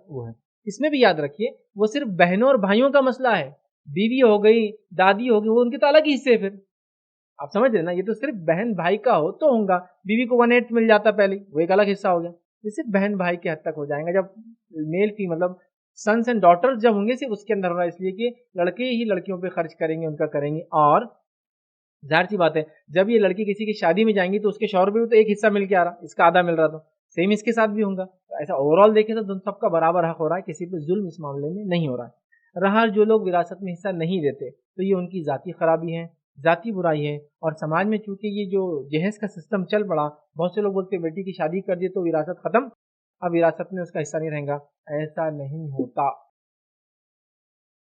وہ ہے. اس میں بھی یاد رکھیے وہ صرف بہنوں اور بھائیوں کا مسئلہ ہے. بیوی ہو گئی، دادی ہو گئی، وہ ان کے تو الگ ہی حصے. پھر آپ سمجھ رہے نا، یہ تو صرف بہن بھائی کا ہو تو ہوگا. بیوی کو 1/8 مل جاتا پہلے، وہ ایک الگ حصہ ہو گیا. یہ صرف بہن بھائی کے حد تک ہو جائیں گا. جب میل فی مطلب سنس اینڈ ڈاٹر جب ہوں گے صرف اس کے اندر ہوگا، اس لیے کہ لڑکے ہی لڑکیوں پہ خرچ کریں گے، ان کا کریں گے. اور ظاہر سی بات ہے جب یہ لڑکی کسی کی شادی میں جائیں گی تو اس کے شوہر پہ بھی تو ایک حصہ مل کے آ رہا، اس کا آدھا مل رہا، تو سیم اس کے ساتھ بھی ہوگا. ایسا اوور آل دیکھیں تو سب کا برابر حق ہو رہا ہے، کسی پہ ظلم اس معاملے میں نہیں ہو رہا ہے. رہا جو لوگ وراثت میں حصہ نہیں دیتے تو یہ ان کی ذاتی خرابی ہے، ذاتی برائی ہے. اور سماج میں چونکہ یہ جو جہیز کا سسٹم چل پڑا، بہت سے لوگ بولتے ہیں بیٹی کی شادی کر دی تو وراثت ختم، اب وراثت میں اس کا حصہ نہیں رہے گا. ایسا نہیں ہوتا.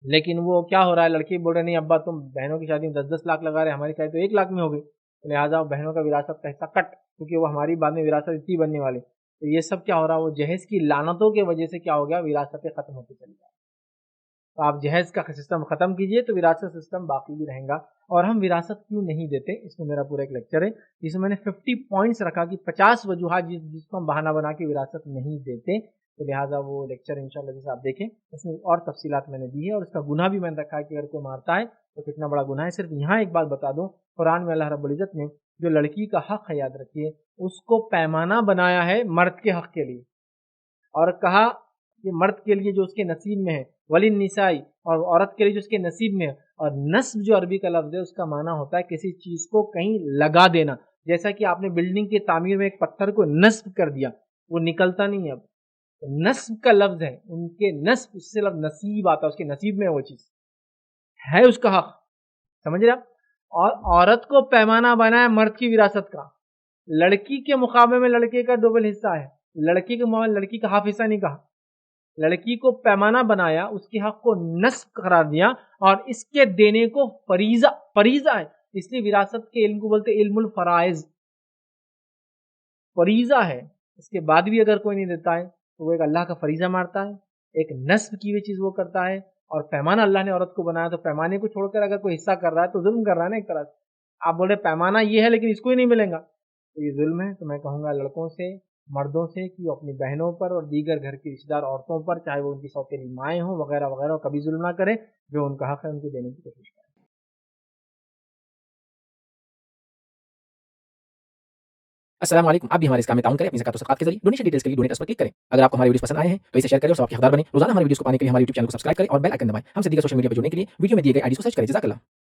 لیکن وہ کیا ہو رہا ہے، لڑکی بول رہے نہیں ابا تم بہنوں کی شادی میں 10-10 لاکھ لگا رہے، ہماری شادی تو 1 لاکھ میں ہو گئی، لہٰذا بہنوں کا وراثت کا حصہ کٹ، کیونکہ وہ ہماری بعد میں وراثت اتنی بننے والی. تو یہ سب کیا ہو رہا ہے، وہ جہیز کی لعنتوں کی وجہ سے کیا ہو گیا، وراثتیں ختم ہوتی چلی جائیں. تو آپ جہیز کا سسٹم ختم کیجئے تو وراثت سسٹم باقی بھی رہے گا. اور ہم وراثت کیوں نہیں دیتے، اس میں میرا پورا ایک لیکچر ہے جس میں میں نے 50 پوائنٹس رکھا کہ 50 وجوہات جس کو ہم بہانہ بنا کے وراثت نہیں دیتے. تو لہٰذا وہ لیکچر انشاءاللہ جیسے آپ دیکھیں اس میں اور تفصیلات میں نے دی ہے، اور اس کا گناہ بھی میں نے رکھا ہے کہ اگر کوئی مارتا ہے تو کتنا بڑا گناہ ہے. صرف یہاں ایک بات بتا دوں، قرآن میں اللہ رب العزت نے جو لڑکی کا حق ہے، یاد رکھیے اس کو پیمانہ بنایا ہے مرد کے حق کے لیے، اور کہا کہ مرد کے لیے جو اس کے نصیب میں ہے، وللنساء، اور عورت کے لیے جو اس کے نصیب میں ہے. اور نصب جو عربی کا لفظ ہے اس کا معنی ہوتا ہے کسی چیز کو کہیں لگا دینا. جیسا کہ آپ نے بلڈنگ کی تعمیر میں ایک پتھر کو نصب کر دیا، وہ نکلتا نہیں ہے. اب نصب کا لفظ ہے، ان کے نصب، اس سے لفظ نصیب آتا ہے، اس کے نصیب میں وہ چیز ہے، اس کا حق. سمجھ رہے آپ؟ اور عورت کو پیمانہ بنایا مرد کی وراثت کا. لڑکی کے مقابلے میں لڑکے کا ڈبل حصہ ہے، لڑکی کے مقابلے لڑکی کا ہاف حصہ نہیں کہا. لڑکی کو پیمانہ بنایا، اس کے حق کو نصب قرار دیا، اور اس کے دینے کو فریضہ ہے. اس لیے وراثت کے علم کو بولتے علم الفرائض، فریضہ ہے. اس کے بعد بھی اگر کوئی نہیں دیتا ہے تو وہ ایک اللہ کا فریضہ مارتا ہے، ایک نصب کی ہوئی چیز وہ کرتا ہے. اور پیمانہ اللہ نے عورت کو بنایا، تو پیمانے کو چھوڑ کر اگر کوئی حصہ کر رہا ہے تو ظلم کر رہا ہے نا ایک طرح سے. آپ بول رہے پیمانہ یہ ہے لیکن اس کو ہی نہیں ملے گا، تو یہ ظلم ہے. تو میں کہوں گا لڑکوں سے، مردوں سے کہ وہ اپنی بہنوں پر اور دیگر گھر کی رشتہ دار عورتوں پر، چاہے وہ ان کی سوتیلی مائیں ہوں وغیرہ وغیرہ، کبھی ظلم نہ کریں. جو ان کا حق ہے ان کو دینے کی کوشش کریں. السلام علیکم. آپ بھی ہمارے اس کام میں تعاون کریں اپنی زکات و صدقات کے ذریعے. ڈونیشن ڈیٹیلز کے لیے ڈونیٹ پر کلک کریں. اگر آپ کو ہمارے ویڈیوز پسند آئے ہیں تو اسے شیئر کریں اور ثواب کے حقدار بنیں. روزانہ ہمارے ویڈیوز کو پانے کے لیے ہمارے یوٹیوب چینل کو سبسکرائب کریں اور بیل آئکن دبائیں. ہم سے دیگر سوشل میڈیا پر جڑنے کے لیے ویڈیو میں دیے گئے آئی ڈی کو سرچ کریں. جزاک اللہ.